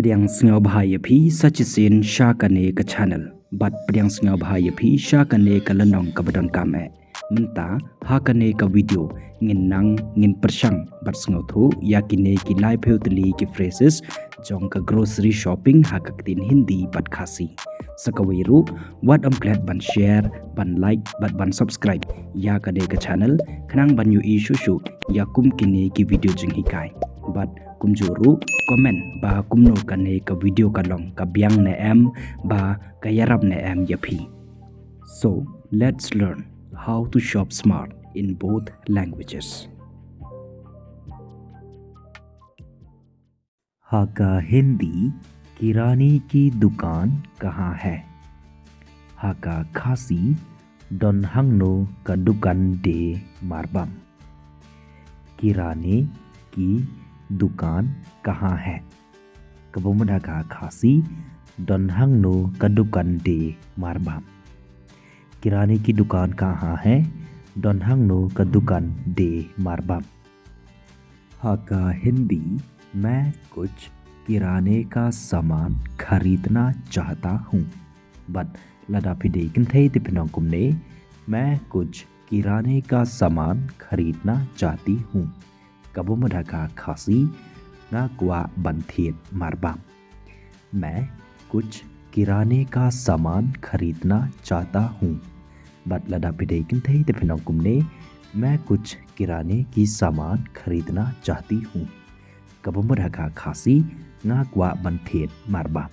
Priang sngaw bhai phi sachisin sha kane ka channel bat priang sngaw bhai phi sha kane ka lanong ka badon kame menta ha kane ka video ngin nang ngin persang bat sngaw thu yakine ki lai pheutli ki phrases jong ka grocery shopping ha ka tin hindi bat khasi sakawiru what am glad ban share ban like bat ban subscribe ya kane ka channel khnang ban yu issue shu yakum kine ki video jing hikai but kumjuru comment ba kumno kane ka video kalong ka biang ne em ba ka yarab ne em yapi. So let's learn how to shop smart in both languages. हाका हिंदी किराने की दुकान कहाँ है। हाका खासी डोनहंगनो का दुकान दे मारबम। किराने की दुकान कहाँ है। कबोमदा का खासी डोनहंगनो का दुकान दे मारबम। किराने की दुकान कहाँ है। डोनहंगनो का दुकान दे मारबम। हाका हिंदी मैं कुछ किराने का सामान खरीदना चाहता हूँ बट लदा फिदे किन्थे तिपनों ने मैं कुछ किराने का सामान खरीदना चाहती हूँ कबोमदा का खासी नाकवा बंथियत मारबाम। मैं कुछ किराने का सामान खरीदना चाहता हूँ बट लदा फिदे किन्थे तिपनों ने मैं कुछ किराने की सामान खरीदना चाहती हूँ कबोमदा का खासी नाकवा बंथियत मारबाम।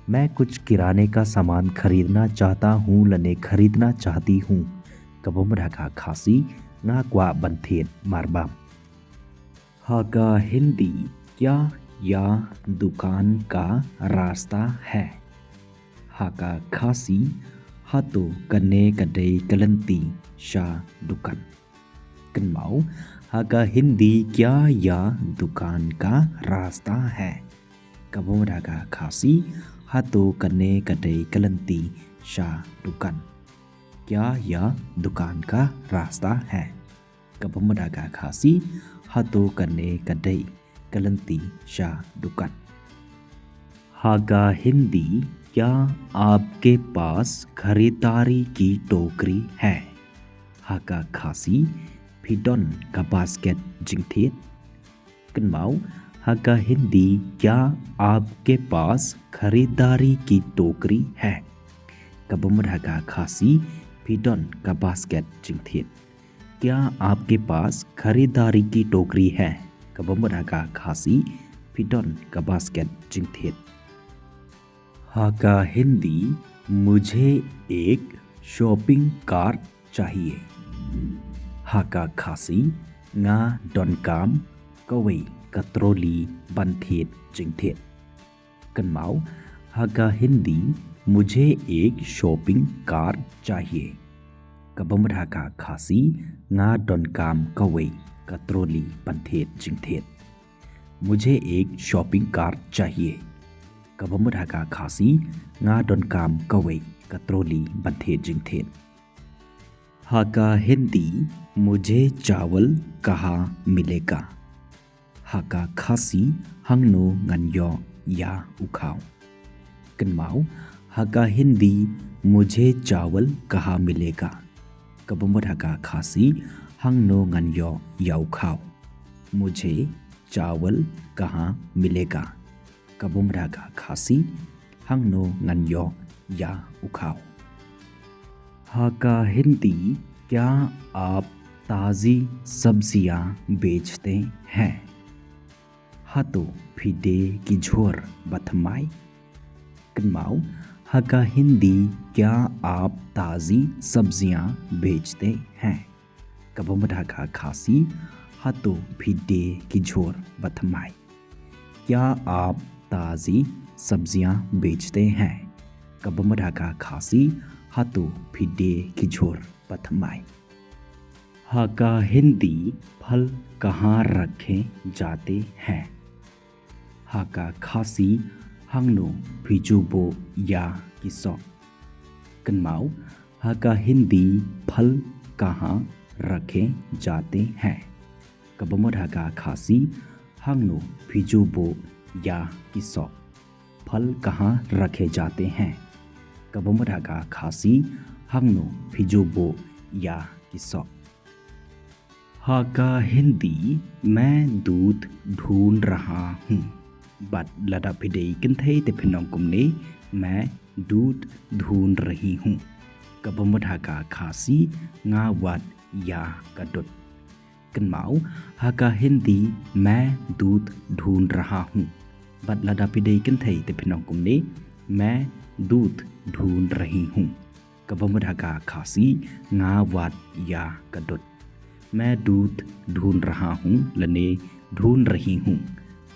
मैं कुछ किराने का सामान खरीदना चाहता हूँ लने खरीदना चाहती हूँ कबोमदा का खासी नाकवा बंथियत मारबाम। हाका हिंदी क्या या दुकान का रास्ता है। हाका खासी हातो कने कदे कलंती शा दुकान कनमाओ हाका हिंदी क्या या दुकान का रास्ता है कबोमदा का खासी हातो कने कदे कलंती शा दुकान क्या या दुकान का रास्ता है कबोमदा का खासी हातो कने कदे कलंती शा दुकान। हाका हिंदी क्या आपके पास खरीदारी की टोकरी है। हाका खासी फिडोन का बास्केट जिंगथित कनमाओ हाका हिंदी क्या आपके पास खरीदारी की टोकरी है कबोमदा का खासी फिडोन का बास्केट जिंगथित क्या आपके पास खरीदारी की टोकरी है कबोमदा का खासी फिडोन का बास्केट जिंगथित। हाका हिंदी मुझे एक शॉपिंग कार्ट चाहिए। हाका खासी nga donkam kawai katroli बंथित जिंगथित कनमाओ हाका हिंदी मुझे एक शॉपिंग कार्ट चाहिए कबोमदा का खासी nga donkam kawai katroli बंथित जिंगथित मुझे एक शॉपिंग कार्ट चाहिए कबोमदा का खासी nga donkam kawai katroli बंथित जिंगथित। हाका हिंदी मुझे चावल कहाँ मिलेगा। हाका खासी हंगनो ngανyo या उखाओ कनमाओ हाका हिंदी मुझे चावल कहाँ मिलेगा कबोमदा का खासी हंगनो ngανyo या उखाओ मुझे चावल कहाँ मिलेगा कबोमदा का खासी हंगनो ngανyo या उखाओ। हाका हिंदी क्या आप ताज़ी सब्जियां बेचते हैं। हातो फिदे की झोर बथमाई कनमाओ हाका हिंदी क्या आप ताज़ी सब्जियां बेचते हैं कबोमदा का खासी हातो फिदे की झोर बथमाई क्या आप ताज़ी सब्जियां बेचते हैं कबोमदा का खासी हातो फिदे की झोर बथमाई। हाका हिंदी फल कहाँ रखे जाते हैं। हाका खासी हंगनो फिजुबो या किसो कनमाओ हाका हिंदी फल कहाँ रखे जाते हैं कबोमदा का खासी हंगनो फिजुबो या किसो फल कहाँ रखे जाते हैं? कबमधागा खासी हंगनो फिजोबो या किसो। हाका हिंदी मैं दूध ढूंढ रहा हूँ। बट लड़ा फिडे किन्थे ते फिनोंकुमने मैं दूध ढूंढ रही हूँ। कबमधागा खासी ngawat या kadut। कन्माऊ हाका हिंदी मैं दूध ढूंढ रहा हूँ। बट लड़ा फिडे किन्थे ते फिनोंकुमने मैं दूध ढूंढ रही हूँ। कबमधागा खासी ngawat या kadut। मैं दूध ढूंढ रहा हूँ लने ढूंढ रही हूँ।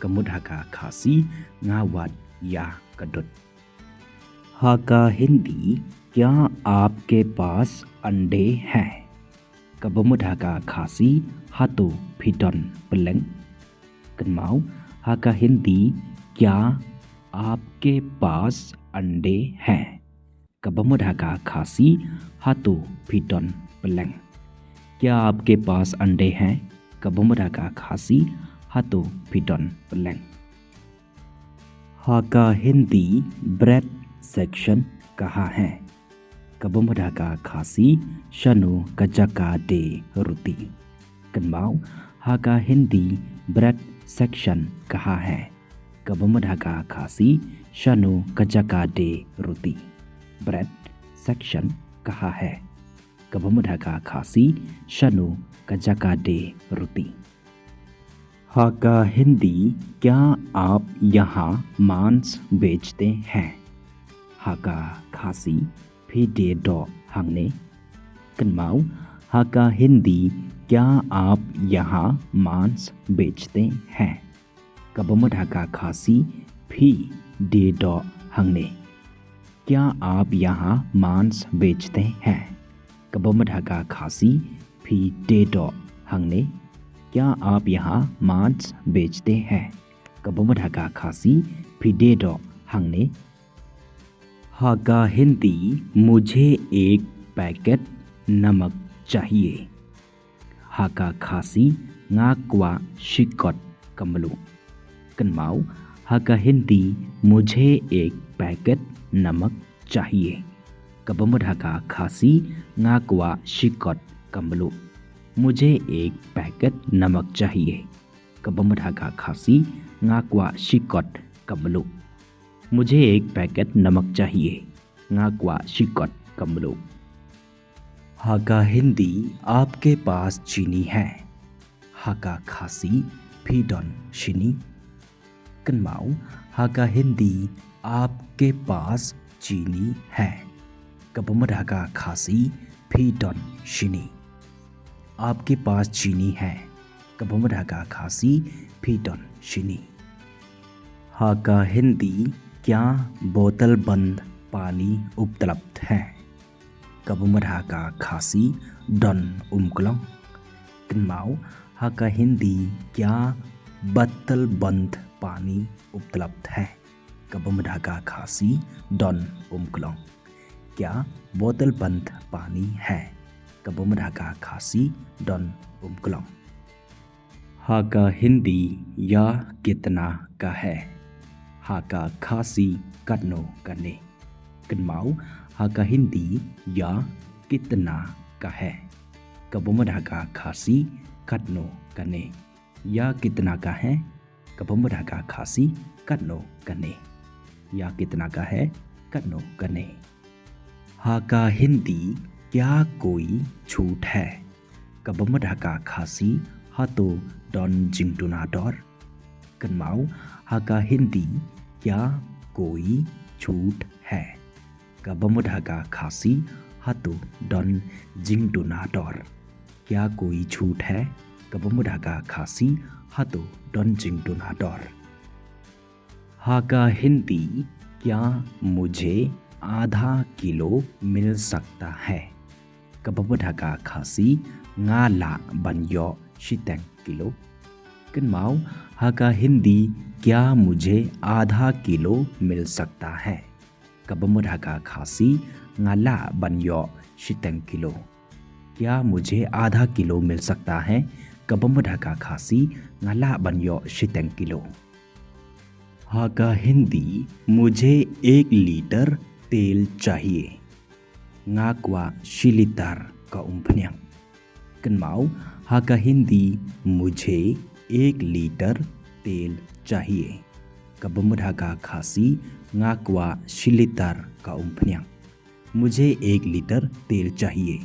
कबमधागा खासी ngawat या kadut। हाका हिंदी क्या आपके पास अंडे हैं? कबमधागा खासी हातो फिटन पलंग। कन्माऊ हाका हिंदी क्या आपके पास अंडे हैं? कबमधागा खासी हातो फिटन पलंग। क्या आपके पास अंडे हैं? कबमधागा खासी हातो फिटन पलंग। हाका हिंदी ब्रेड सेक्शन कहाँ है? कबमधागा खासी शनो कजाका दे रुति। कन्माऊ हाका हिंदी ब्रेड सेक्शन कहाँ है? कबमधागा खासी शनो कजाका दे रुति। ब्रेड सेक्शन कहाँ है? कबमधागा खासी शनो कजाका दे रुति। हाका हिंदी क्या आप यहाँ मांस बेचते हैं? हाका खासी फिडे डो हंगने। कन्माऊ हाका हिंदी क्या आप यहाँ मांस बेचते हैं? कबमधागा खासी फी डे डो हंगने। क्या आप यहाँ मांस बेचते हैं? कबमधागा खासी फी डे डो हंगने। क्या आप यहाँ मांस बेचते हैं? कबमधागा खासी फी डे डो हंगने। हाका हिंदी मुझे एक पैकेट नमक चाहिए। हाका खासी ngakwa शिकट कमलू। कन्माऊ हाका हिंदी मुझे एक पैकेट नमक चाहिए। कबमधागा खासी ngakwa शिकट कमलू। मुझे एक पैकेट नमक चाहिए। कबमधागा खासी ngakwa शिकट कमलू। मुझे एक पैकेट नमक चाहिए। ngakwa शिकट कमलू। हाका हिंदी आपके पास चीनी है? हाका खासी फिडन शिनी। कन्माऊ हाका हिंदी आपके पास चीनी है। कबमधागा खासी फिडन शिनी। आपके पास चीनी है। कबमधागा खासी फिडन शिनी। हाका हिंदी क्या बोतल बंद पानी उपलब्ध है? कबमधागा खासी डन उमकलंग। कन्माऊ हाका हिंदी क्या बोतल बंद पानी उपलब्ध है? कबमधागा खासी डन उमकलंग। क्या बोतल बंद पानी है? कबमधागा खासी डन उमकलंग। हाका हिंदी या कितना का है? हाका खासी कटनो कने। कन्माऊ हाका हिंदी या कितना का है? कबमधागा खासी कटनो कने। या कितना का है? कबमधागा खासी कटनो कने। या कितना का है? कटनो कने। हाका हिंदी क्या कोई छूट है? कबमधागा खासी हातो डन जिंगडुनाडोर। कन्माऊ हाका हिंदी क्या कोई छूट है? कबमधागा खासी हातो डन जिंगडुनाडोर। क्या कोई छूट है? कबमधागा खासी हातो डन जिंगडुनाडोर। हाका हिंदी क्या मुझे आधा किलो मिल सकता है? कबमधागा खासी ngala banyo शितें किलो। कन्माऊ हाका हिंदी क्या मुझे आधा किलो मिल सकता है? कबमधागा खासी ngala banyo शितें किलो। क्या मुझे आधा किलो मिल सकता है? कबमधागा खासी ngala banyo शितें किलो। हा का हिंदी मुझे 1 लीटर तेल चाहिए. Ngakwa shilitar ka umpnyang. Kenmau ha ka Hindi मुझे 1 लीटर तेल चाहिए. Kabumudha ka khasi ngakwa shilitar ka umpnyang. मुझे 1 लीटर तेल चाहिए.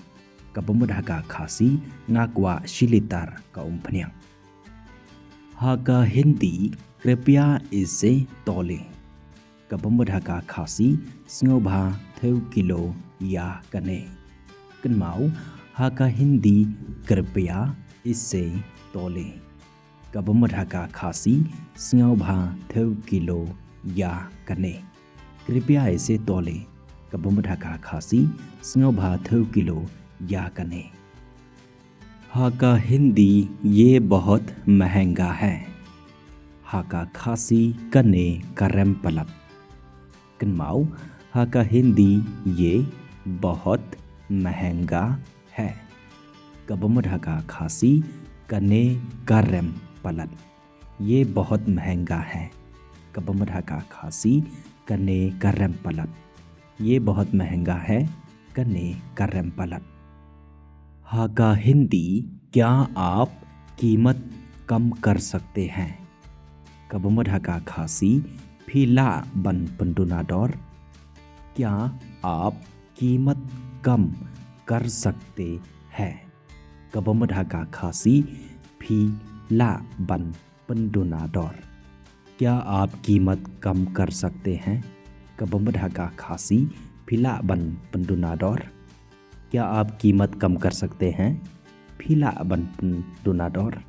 Kabumudha ka khasi ngakwa shilitar ka umpnyang. हा का हिंदी कृपया इसे तौलें. Kabumudha ka khasi sngoba theu kilo या कने. कन्माऊ हा का हिंदी कृपया इससे तौले. कबमढ़ा का खासी स्ङौभा थेउ किलो या कने. कृपया इसे तौले. कबमढ़ा का खासी स्ङौभा थेउ किलो या कने. हा का हिंदी ये बहुत महंगा है. हा का खासी कने करम पलप. कन्माऊ हा का हिंदी ये बहुत महंगा है. कबमढ़ा का खासी कने करम पलट. ये बहुत महंगा है. कबमढ़ा का खासी कने करम पलट. ये बहुत महंगा है. कने करम पलट. हा का हिंदी क्या आप कीमत कम कर सकते हैं. कबमढ़ा का खासी फीला बन पंडुनाडोर. क्या आप कीमत कम कर सकते हैं. कबमढ़ा का खासी फी ला बन पंडुनाडोर. क्या आप कीमत कम कर सकते हैं. कबमढ़ा का खासी फीला बन पंडुनाडोर. क्या आप कीमत कम कर सकते हैं. फीला बन पंडुनाडोर.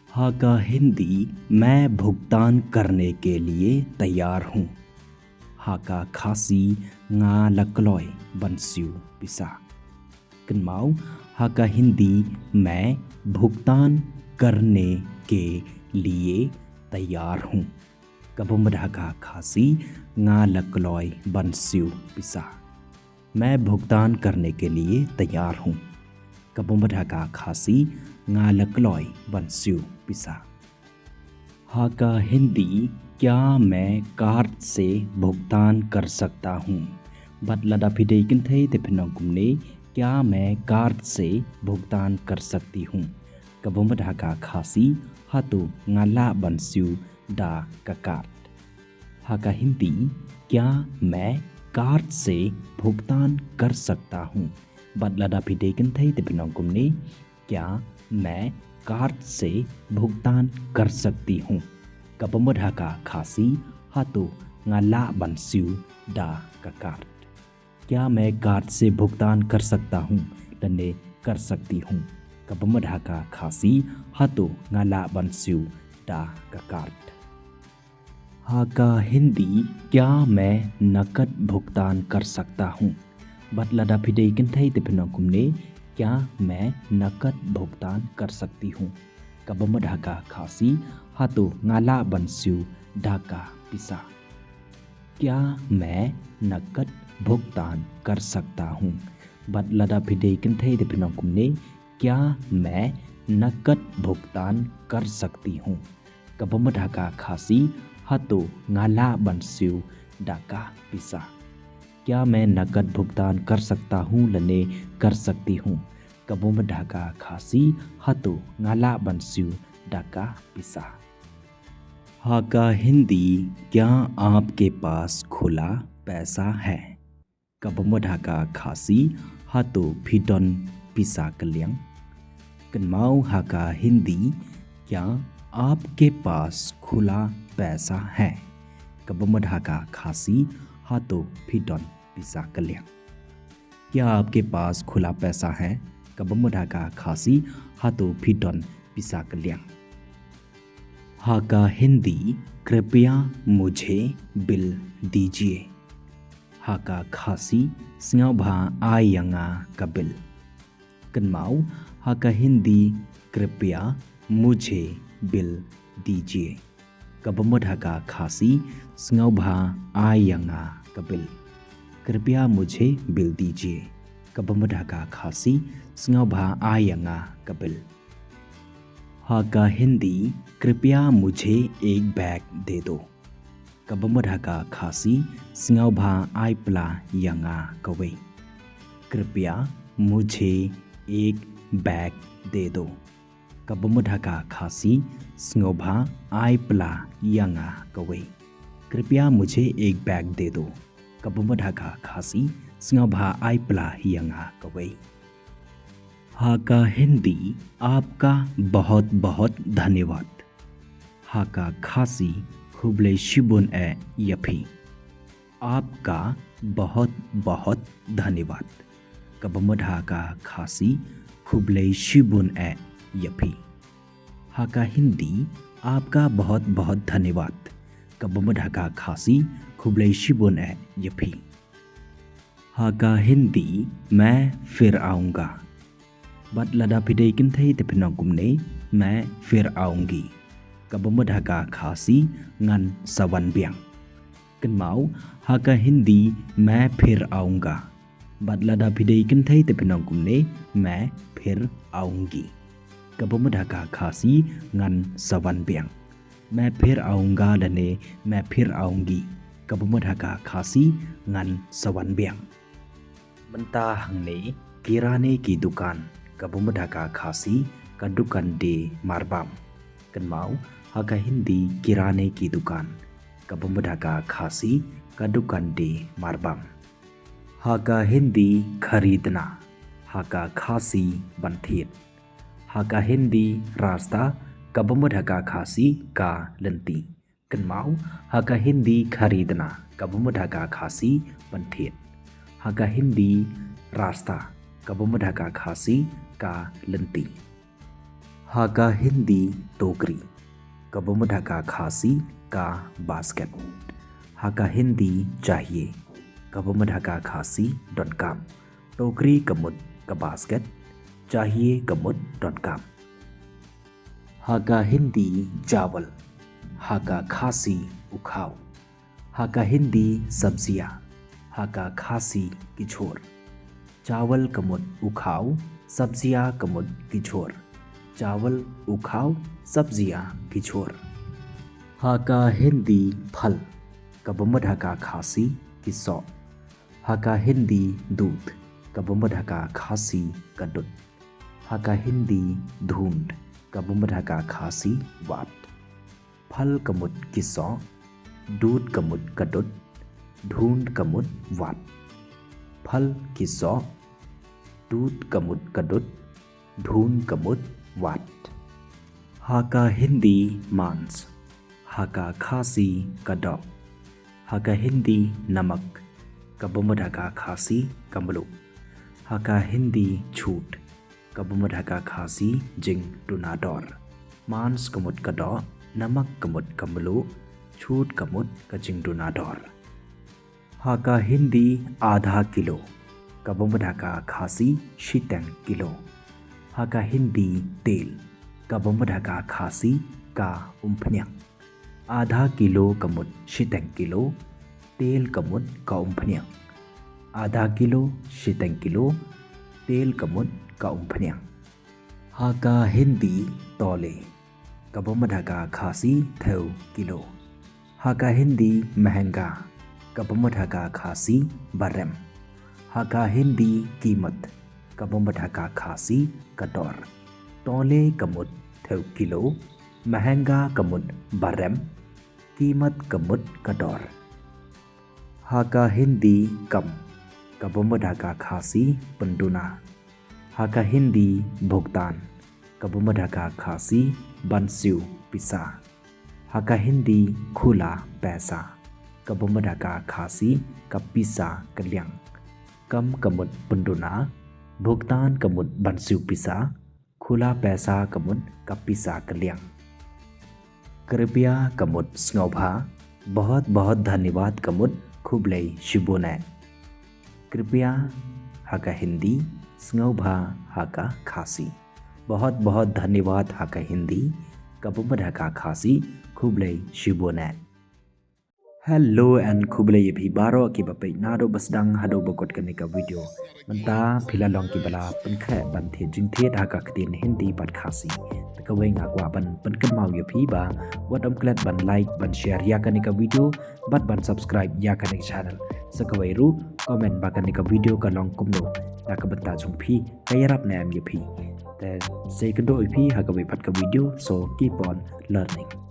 हा का हिंदी मैं भुगतान करने के लिए तैयार हूँ. हा का खासी nga लकलोय बंस्यू पिसा. कन्माऊ हा का हिंदी मैं भुगतान करने के लिए तैयार हूँ. कबमढ़ा का खासी nga लकलोय बंस्यू पिसा. मैं भुगतान करने के लिए तैयार हूँ. कबमढ़ा का खासी nga लकलोय बंस्यू पिसा. हा का हिंदी क्या मैं कार्ड से भुगतान कर सकता हूँ. बदला फिदे किन्थे ते फिनकुमने क्या मैं कार्ड से भुगतान कर सकती हूँ. कबमढ़ा का खासी हाथू ngala बंस्यू डा का कार्ड. हा का हिंदी क्या मैं कार्ड से भुगतान कर सकता हूँ. बदला फिदे किन्थे ते फिनकुमने क्या मैं कार्ड से भुगतान कर सकती हूँ. कबमढ़ा का खासी हाथू ngala बंस्यू डा का कार्ड. क्या मैं कार्ड से भुगतान कर सकता हूँ. लने कर सकती हूँ. कबमढ़ा का खासी हाथू ngala बंस्यू डा का कार्ड. हा का हिंदी क्या मैं नकद भुगतान कर सकता हूँ. बदला फिदे किन्थे ते फिनकुमने क्या मैं नकद भुगतान कर सकती हूँ. कबमढ़ा का खासी हाथू ngala बंस्यू ढाका पिसा. क्या मैं नकद भुगतान कर सकता हूँ. बदला फिदे किन्थे ते फिनकुमने क्या मैं नकद भुगतान कर सकती हूँ. कबमढ़ा का खासी हाथू ngala बंस्यू ढाका पिसा. क्या मैं नकद भुगतान कर सकता हूँ. लने कर सकती हूँ. कबमढ़ा का खासी हाथू ngala बंस्यू ढाका पिसा. हा का हिंदी क्या आपके पास खुला पैसा है. कबमढ़ा का खासी हाथू फिडन पिसा कल्याण. कन्माऊ हा का हिंदी क्या आपके पास खुला पैसा है. कबमढ़ा का खासी हाथू फिडन पिसा कल्याण. क्या आपके पास खुला पैसा है. कबमढ़ा का खासी हाथू फिडन पिसा कल्याण. हा का हिंदी कृपया मुझे बिल दीजिए. हा का खासी स्ङौभा आयंगा का बिल. कन्माऊ हा का हिंदी कृपया मुझे बिल दीजिए. कबमढ़ा का खासी स्ङौभा आयंगा का बिल. कृपया मुझे बिल दीजिए. कबमढ़ा का खासी स्ङौभा आयंगा का बिल. हा का हिंदी कृपया मुझे एक बैग दे दो. कबमधका खासी स्ंगावभा आइप्ला यंगा कवे। कृपया मुझे एक बैग दे दो। कबमधका खासी स्ंगावभा आइप्ला यंगा कवे। कृपया मुझे एक बैग दे दो। कबमधका खासी स्ंगावभा आइप्ला यंगा कवे। हाका हिंदी आपका बहुत बहुत धन्यवाद। हाका खासी खुबले शिबुन ए यफी। आपका बहुत बहुत धन्यवाद। कबमधका खासी खुबले शिबुन ए यफी। हाका हिंदी आपका बहुत बहुत धन्यवाद। कबमधका खासी खुबले शिबुन ए यफी। हाका हिंदी मैं फिर आऊँगा। बट लदा फिदे किन्थई तेपिनकुमने मैं फिर आऊँगी। कबमधका खासी ngन सवन बियांग। कन्माउ हाका हिंदी मैं फिर आऊँगा। बट लदा फिदे किन्थई तेपिनकुमने मैं फिर आऊँगी। कबमधका खासी ngन सवन बियांग। मैं फिर आऊँगा लने मैं फिर आऊँगी। कबमधका खासी ngन सवन बियांग। बंता हंगने किराने की दुकान कबमधका खासी का दुकान दे मारबाम। कन्माउ हाका हिंदी किराने की दुकान कबमधका खासी का दुकान दे मारबाम। हाका हिंदी खरीदना हाका खासी बंथित। हाका हिंदी रास्ता कबमधका खासी का लंती। कन्माउ हाका हिंदी खरीदना कबमधका खासी बंथित। हाका हिंदी रास्ता कबमधका खासी का लंती। हाका हिंदी टोकरी कबमधका खासी का बास्केट। हाका हिंदी चाहिए कबमधका खासी .com। टोकरी कमुद का बास्केट चाहिए कमुद .com। हाका हिंदी चावल हाका खासी उखाव। हाका हिंदी सब्जियाँ हाका खासी किछोर। चावल कमुद उखाव सब्जियाँ कमुद किछोर। चावल उखाव सब्जियाँ किछोर। हाका हिंदी फल कबमधका खासी किसौ। हाका हिंदी दूध कबमधका खासी कदुत। हाका हिंदी धुंड कबमधका खासी वाट। फल कमुद किसौ दूध कमुद कदुत धुंड कमुद वाट। फल किसौ दूध कमुद कदुत धुंड कमुद वाट। हाका हिंदी मांस हाका खासी कदौ। हाका हिंदी नमक कबमधका खासी कमलु। हाका हिंदी छूट कबमधका खासी जिंग डुनाडोर। मांस कमुद कदौ नमक कमुद कमलु छूट कमुद कजिंग डुनाडोर। हाका हिंदी आधा किलो कबमधका खासी शितेंग किलो। हाका हिंदी तेल कबमधका खासी का उम्फन्यां। आधा किलो कमुद शितेंग किलो तेल कमुद का उम्फन्यां। आधा किलो शितेंग किलो तेल कमुद का उम्फन्यां। हाका हिंदी तौले कबमधका खासी थेव किलो। हाका हिंदी महंगा कबमधका खासी बरेम। हाका हिंदी कीमत कबमधका खासी कटोर। तौले कमुद थेव किलो महंगा कमुद बरेम कीमत कमुद कटोर। हाका हिंदी कम कबमधका खासी पंडुना। हाका हिंदी भुगतान कबमधका खासी बंसिउ पिसा। हाका हिंदी खुला पैसा कबमधका खासी कपिसा कल्याण। कम कमुद पंडुना भुगतान कमुद बंसिउ पिसा खुला पैसा कमुद कपिसा कल्याण। कृपया कमुद स्ंगावभा बहुत बहुत धन्यवाद कमुद खुबले शिबुने। कृपया हाका हिंदी स्ंगावभा हाका खासी बहुत बहुत धन्यवाद हाका हिंदी कबमधका खासी खुबले शिबुने। Hello and kubule ye phi baro ki bapai nado basdang hado bokot kane ka video manta phila long ki bala pankha ban the jing the da ka ktin hindi pat khasi ka wei nga kwa ban kan mau ye phi ba wadam klat ban like ban share ya kane ka video ban subscribe ya kane channel sa ka wei ru comment ba kane ka video ka long kumno na ka banta chung phi kayarap na am ye phi the second do phi ha ka wei pat ka video so keep on learning.